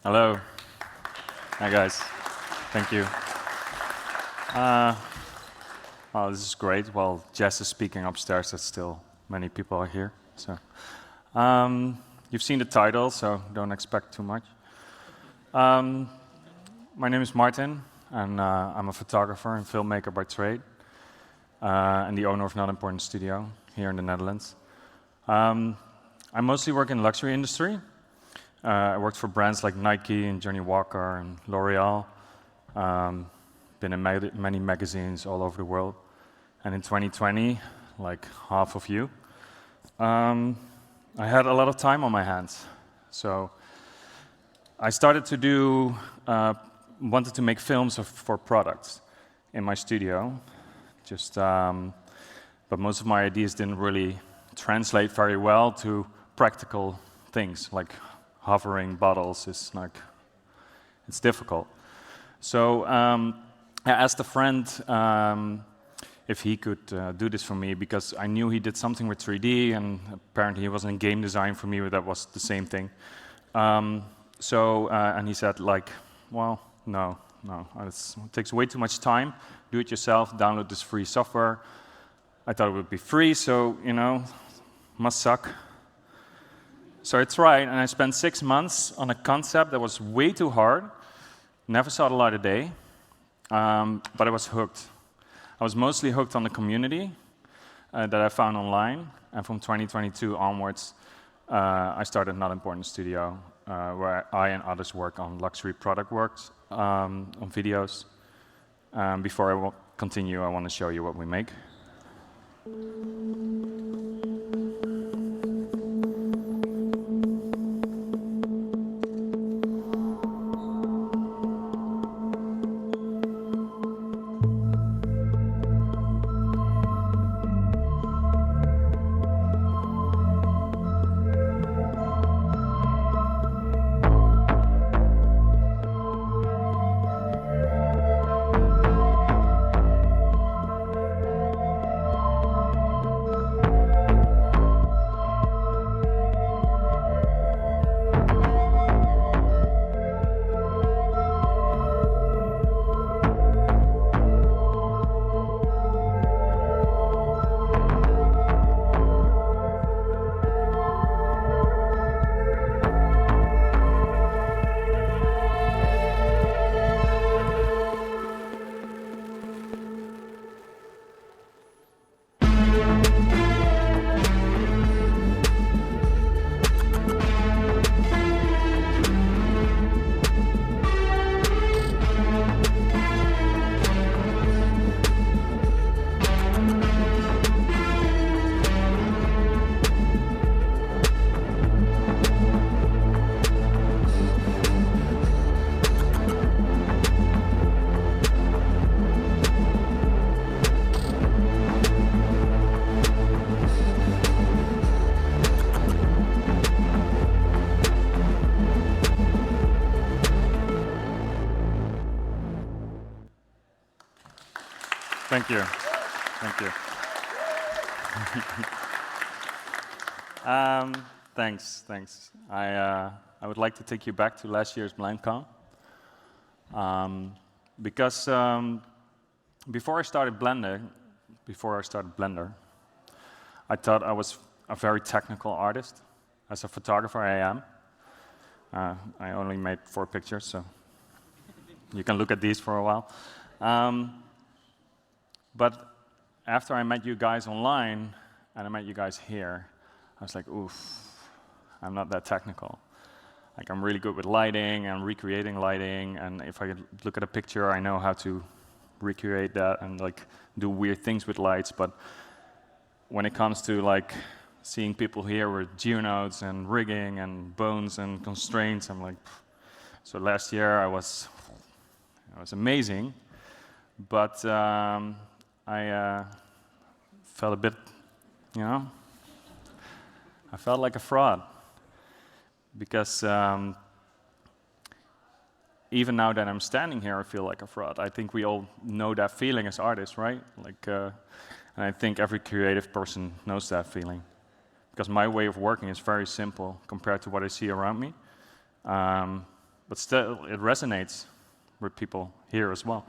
Hello. Hi, guys. Thank you. Oh, this is great. Well, Jess is speaking upstairs. That's still many people are here. So, you've seen the title, so don't expect too much. My name is Martin, and I'm a photographer and filmmaker by trade, and the owner of Not Important Studio here in the Netherlands. I mostly work in the luxury industry. I worked for brands like Nike and Johnny Walker and L'Oreal. Been in many magazines all over the world. And in 2020, like half of you, I had a lot of time on my hands. So I started to wanted to make films for products in my studio. But most of my ideas didn't really translate very well to practical things, like hovering bottles is like, it's difficult. So I asked a friend if he could do this for me, because I knew he did something with 3D, and apparently he was in game design for me, but that was the same thing. And he said, like, well, no, it takes way too much time. Do it yourself, download this free software. I thought it would be free, so, must suck. So I tried, and I spent 6 months on a concept that was way too hard, never saw the light of day, but I was hooked. I was mostly hooked on the community that I found online, and from 2022 onwards, I started Not Important Studio, where I and others work on luxury product works, on videos. Before I continue, I want to show you what we make. Thank you. Thank you. Thanks. I would like to take you back to last year's BlindCon. Because before I started Blender, I thought I was a very technical artist. As a photographer, I am. I only made 4 pictures, so you can look at these for a while. But after I met you guys online, and I met you guys here, I was like, oof, I'm not that technical. Like, I'm really good with lighting and recreating lighting, and if I look at a picture, I know how to recreate that and like do weird things with lights. But when it comes to like seeing people here with geonodes and rigging and bones and constraints, I'm like, pff. So last year it was amazing, but I felt a bit, I felt like a fraud, because even now that I'm standing here, I feel like a fraud. I think we all know that feeling as artists, right? Like, and I think every creative person knows that feeling, because my way of working is very simple compared to what I see around me. but still it resonates with people here as well.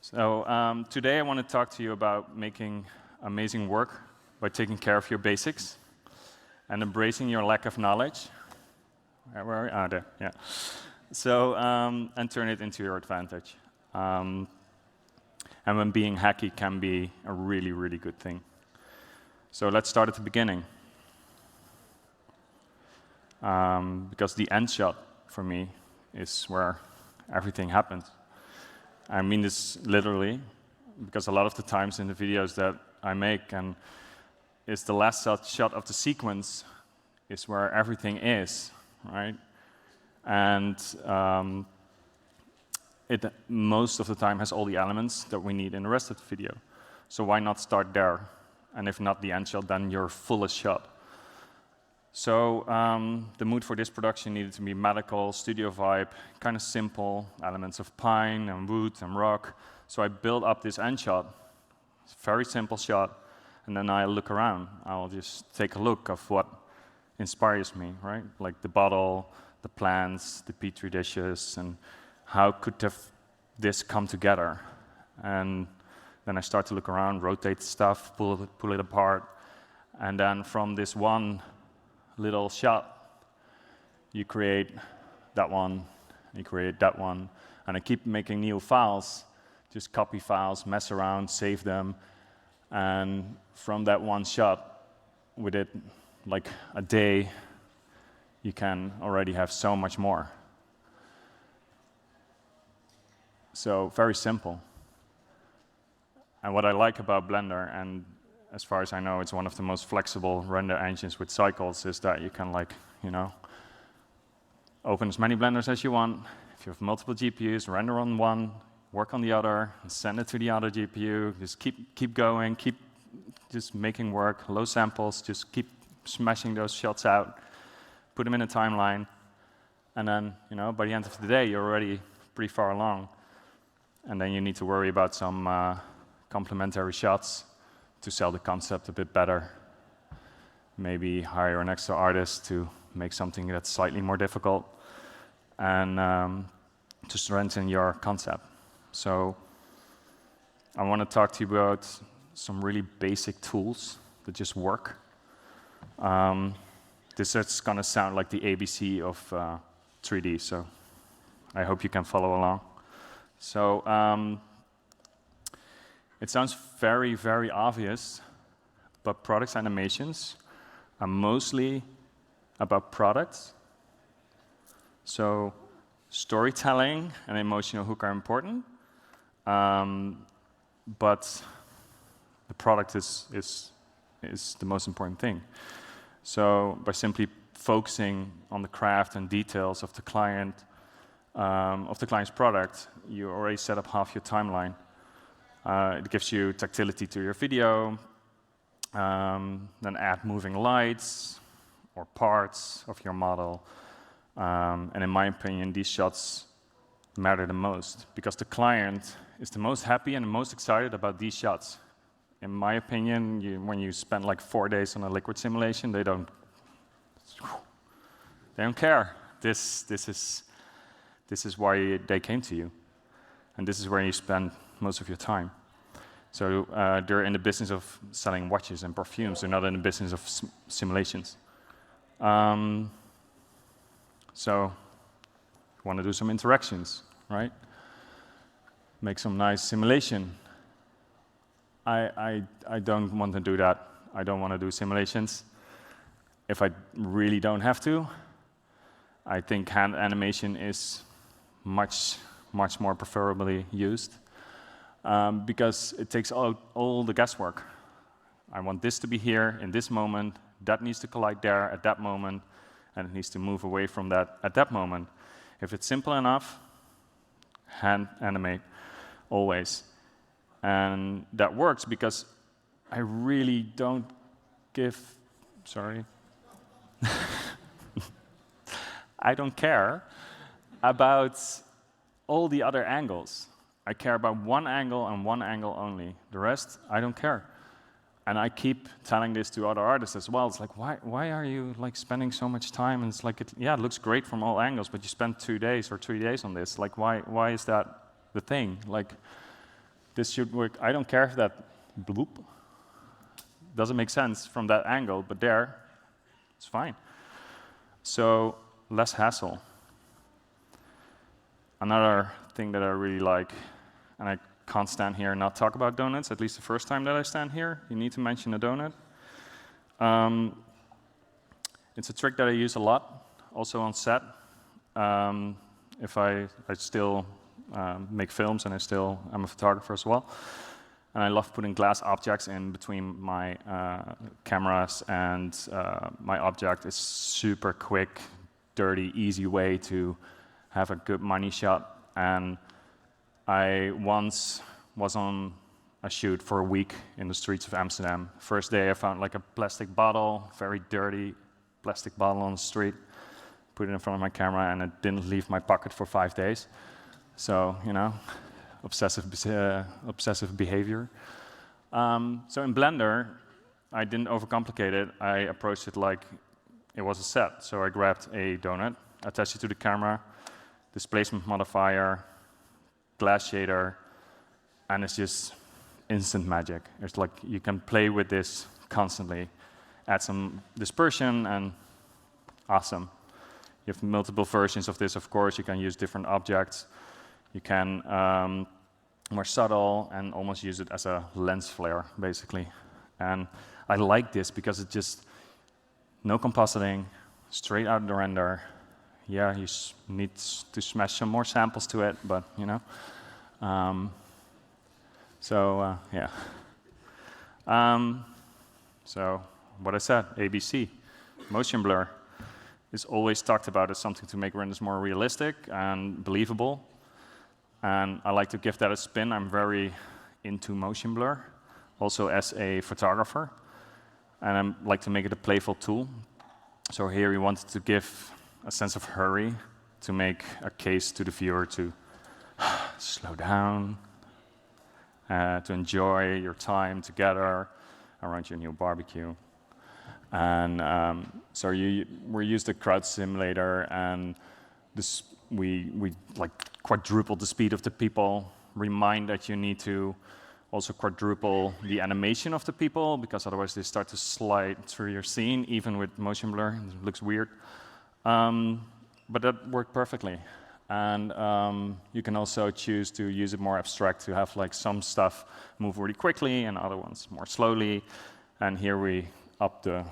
So today I want to talk to you about making amazing work by taking care of your basics and embracing your lack of knowledge. Where are we? Ah, there, yeah. So, and turn it into your advantage. And when being hacky can be a really, really good thing. So let's start at the beginning. Because the end shot for me is where everything happens. I mean this literally, because a lot of the times in the videos that I make, and it's the last shot of the sequence is where everything is, right? And it most of the time has all the elements that we need in the rest of the video. So why not start there? And if not the end shot, then your fullest shot. So the mood for this production needed to be medical, studio vibe, kind of simple, elements of pine and wood and rock. So I built up this end shot, very simple shot, and then I look around. I'll just take a look of what inspires me, right? Like the bottle, the plants, the petri dishes, and how could this come together? And then I start to look around, rotate stuff, pull it apart, and then from this one little shot, you create that one, you create that one, and I keep making new files, just copy files, mess around, save them, and from that one shot, with it like a day, you can already have so much more. So very simple. And what I like about Blender, and as far as I know, it's one of the most flexible render engines with cycles, is that you can, like, you know, open as many blenders as you want. If you have multiple GPUs, render on one, work on the other, and send it to the other GPU. Just keep going, keep just making work, low samples, just keep smashing those shots out, put them in a timeline, and then, you know, by the end of the day, you're already pretty far along. And then you need to worry about some complementary shots to sell the concept a bit better. Maybe hire an extra artist to make something that's slightly more difficult, and to strengthen your concept. So I want to talk to you about some really basic tools that just work. This is going to sound like the ABC of 3D, so I hope you can follow along. So it sounds very, very obvious, but products animations are mostly about products. So storytelling and emotional hook are important, but the product is the most important thing. So by simply focusing on the craft and details of the client, of the client's product, you already set up half your timeline. It gives you tactility to your video, then add moving lights or parts of your model. And in my opinion, these shots matter the most because the client is the most happy and the most excited about these shots. In my opinion, when you spend like 4 days on a liquid simulation, they don't care. This is why they came to you, and this is where you spend most of your time. So they're in the business of selling watches and perfumes. They're not in the business of simulations. So you want to do some interactions, right? Make some nice simulation. I don't want to do that. I don't want to do simulations. If I really don't have to, I think hand animation is much more preferably used because it takes all the guesswork. I want this to be here in this moment, that needs to collide there at that moment, and it needs to move away from that at that moment. If it's simple enough, hand animate always. And that works because I really don't give, sorry, I don't care about all the other angles. I care about one angle and one angle only. The rest, I don't care. And I keep telling this to other artists as well. It's like, why are you like spending so much time? And it's like, it looks great from all angles, but you spend 2 days or 3 days on this. Like, why is that the thing? Like, this should work. I don't care if that bloop doesn't make sense from that angle, but there, it's fine. So less hassle. Another thing that I really like, and I can't stand here and not talk about donuts, at least the first time that I stand here, you need to mention a donut. It's a trick that I use a lot, also on set. If I still make films, and I'm a photographer as well. And I love putting glass objects in between my cameras and my object. It's super quick, dirty, easy way to have a good money shot. And I once was on a shoot for a week in the streets of Amsterdam. First day I found like a plastic bottle, very dirty plastic bottle on the street, put it in front of my camera, and it didn't leave my pocket for 5 days. So, you know, obsessive behavior. So in Blender, I didn't overcomplicate it. I approached it like it was a set. So I grabbed a donut, attached it to the camera, displacement modifier, glass shader, and it's just instant magic. It's like you can play with this constantly, add some dispersion, and awesome. You have multiple versions of this, of course. You can use different objects. You can more subtle and almost use it as a lens flare, basically. And I like this because it just, no compositing, straight out of the render. Yeah, you need to smash some more samples to it, but you know. Yeah. So what I said, ABC, motion blur, is always talked about as something to make renders more realistic and believable. And I like to give that a spin. I'm very into motion blur, also as a photographer. And I like to make it a playful tool. So here we wanted to give a sense of hurry, to make a case to the viewer to slow down, to enjoy your time together around your new barbecue. And so we used the crowd simulator, and this, we like quadrupled the speed of the people, remind that you need to also quadruple the animation of the people, because otherwise they start to slide through your scene, even with motion blur. It looks weird. But that worked perfectly. And you can also choose to use it more abstract, to have like some stuff move really quickly and other ones more slowly. And here we up the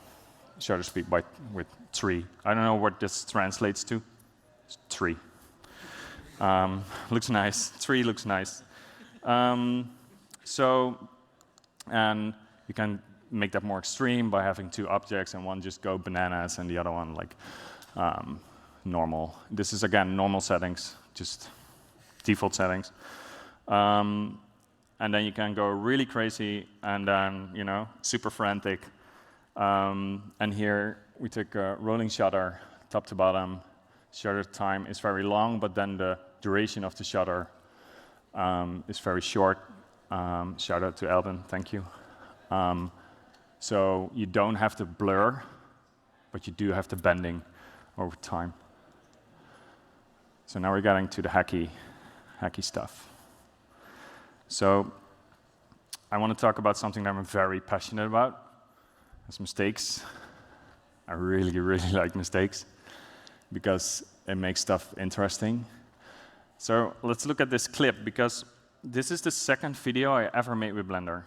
shutter speed with 3. I don't know what this translates to. It's 3. Looks nice. 3 looks nice. And you can make that more extreme by having 2 objects, and one just go bananas and the other one like normal. This is again normal settings, just default settings. And then you can go really crazy and then, you know, super frantic. And here we take a rolling shutter, top to bottom. Shutter time is very long, but then the duration of the shutter is very short. Shout out to Alvin, thank you. So you don't have to blur, but you do have the bending over time. So now we're getting to the hacky stuff. So I want to talk about something that I'm very passionate about. It's mistakes. I really, really like mistakes because it makes stuff interesting. So let's look at this clip, because this is the second video I ever made with Blender.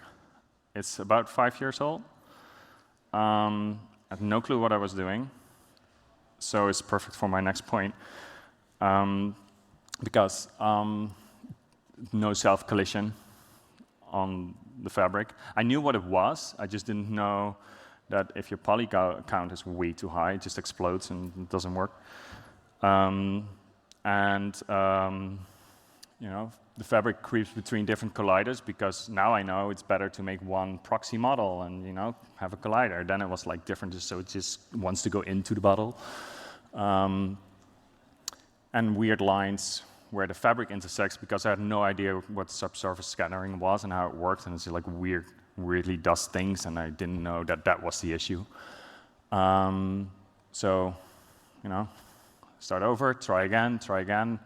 It's about 5 years old. I had no clue what I was doing, so it's perfect for my next point. Because no self-collision on the fabric. I knew what it was, I just didn't know that if your poly count is way too high, it just explodes and it doesn't work. You know, the fabric creeps between different colliders, because now I know it's better to make one proxy model and, you know, have a collider. Then it was like different, so it just wants to go into the bottle. And weird lines where the fabric intersects, because I had no idea what subsurface scattering was and how it worked, and it's like weird weirdly does things, and I didn't know that that was the issue. So, you know, start over, try again.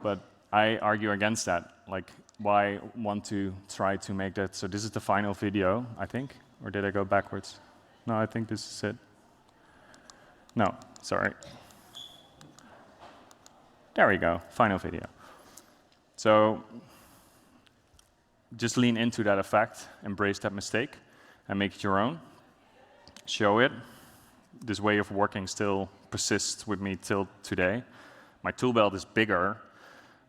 But I argue against that. Like, why want to try to make that? So this is the final video, I think. Or did I go backwards? No, I think this is it. No, sorry. There we go, final video. So just lean into that effect, embrace that mistake, and make it your own. Show it. This way of working still persists with me till today. My tool belt is bigger,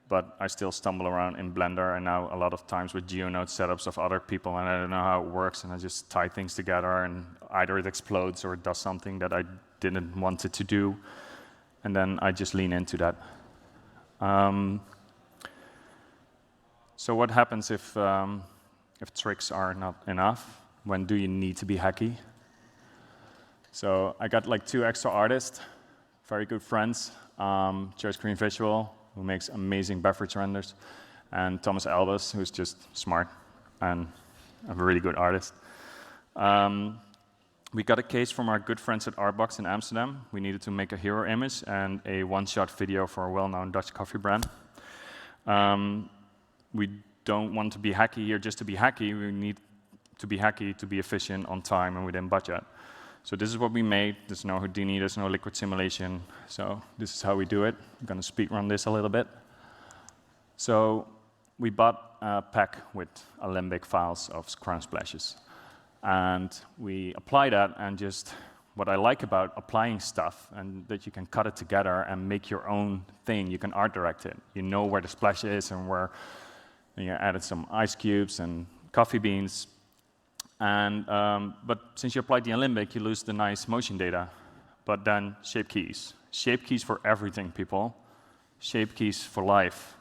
but I still stumble around in Blender, and now a lot of times with GeoNode setups of other people, and I don't know how it works, and I just tie things together, and either it explodes or it does something that I didn't want it to do, and then I just lean into that. So what happens if tricks are not enough? When do you need to be hacky? So I got like 2 extra artists, very good friends, Joe Screen Visual, who makes amazing beverage renders, and Thomas Albus, who's just smart and a really good artist. We got a case from our good friends at Artbox in Amsterdam. We needed to make a hero image and a one-shot video for a well-known Dutch coffee brand. We don't want to be hacky here just to be hacky. We need to be hacky to be efficient, on time, and within budget. So this is what we made. There's no Houdini, there's no liquid simulation. So this is how we do it. I'm going to speed run this a little bit. So we bought a pack with Alembic files of crown splashes. And we apply that, and just what I like about applying stuff, and that you can cut it together and make your own thing. You can art direct it. You know where the splash is and where you added some ice cubes and coffee beans. And, but since you applied the Alembic, you lose the nice motion data. But then shape keys. Shape keys for everything, people. Shape keys for life.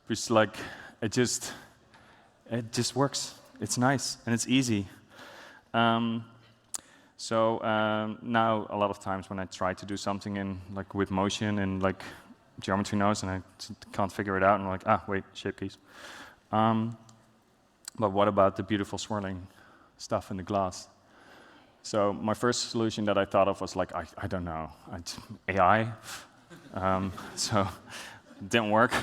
It's like, it just works. It's nice, and it's easy. So now, a lot of times when I try to do something in, like, with motion and like geometry nodes, and I can't figure it out, and I'm like, wait, shape keys. But what about the beautiful swirling stuff in the glass? So my first solution that I thought of was like, I don't know, AI. So it didn't work.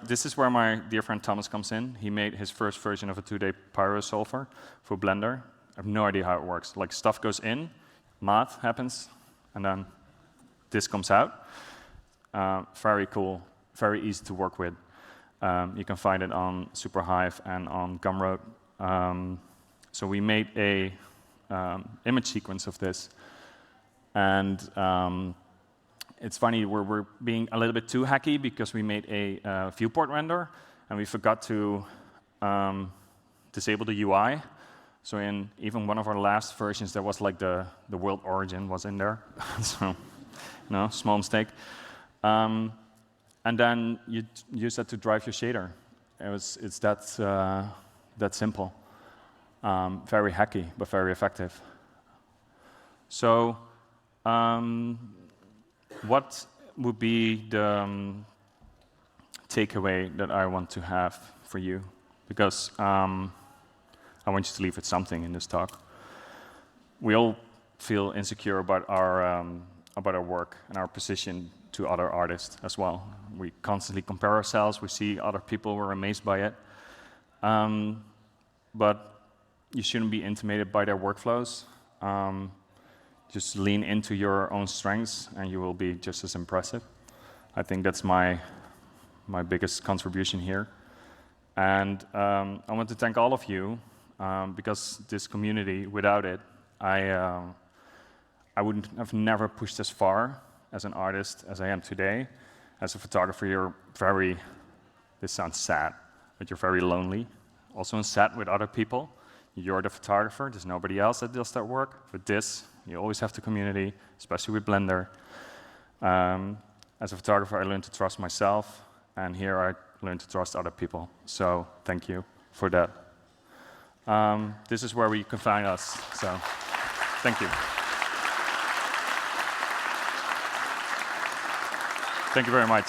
This is where my dear friend Thomas comes in. He made his first version of a 2D pyro solver for Blender. I have no idea how it works. Like, stuff goes in, math happens, and then this comes out. Very cool, very easy to work with. You can find it on Superhive and on Gumroad. So we made a image sequence of this, and it's funny, we're being a little bit too hacky because we made a viewport render, and we forgot to disable the UI. So in even one of our last versions, there was like the world origin was in there. So, small mistake. And then you use that to drive your shader. It's that simple. Very hacky, but very effective. So what would be the takeaway that I want to have for you? Because I want you to leave with something in this talk. We all feel insecure about our work and our position to other artists as well. We constantly compare ourselves. We see other people, we're amazed by it. But you shouldn't be intimidated by their workflows. Just lean into your own strengths, and you will be just as impressive. I think that's my biggest contribution here. And I want to thank all of you, because this community, without it, I would have never pushed as far as an artist as I am today. As a photographer, you're very, this sounds sad, but you're very lonely. Also in set with other people. You're the photographer, there's nobody else that does that work. With this, you always have the community, especially with Blender. As a photographer, I learned to trust myself, and here I learned to trust other people. So thank you for that. This is where you can find us, so thank you. Thank you very much.